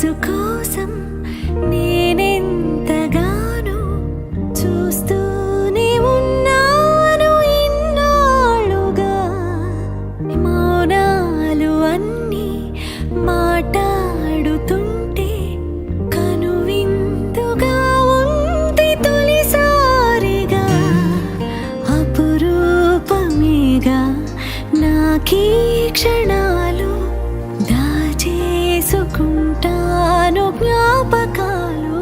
మనసు కోసం నేనెంతగానో చూస్తూనే ఉన్నాను ఇన్నాళ్ళుగా. మౌనాలు అన్నీ మాట్లాడుతుంటే కనువిందుగా ఉంది తొలిసారిగా. అపురూపమేగా నాకీ క్షణాలు, దాచేసుకుంటాను జ్ఞాపకాలు.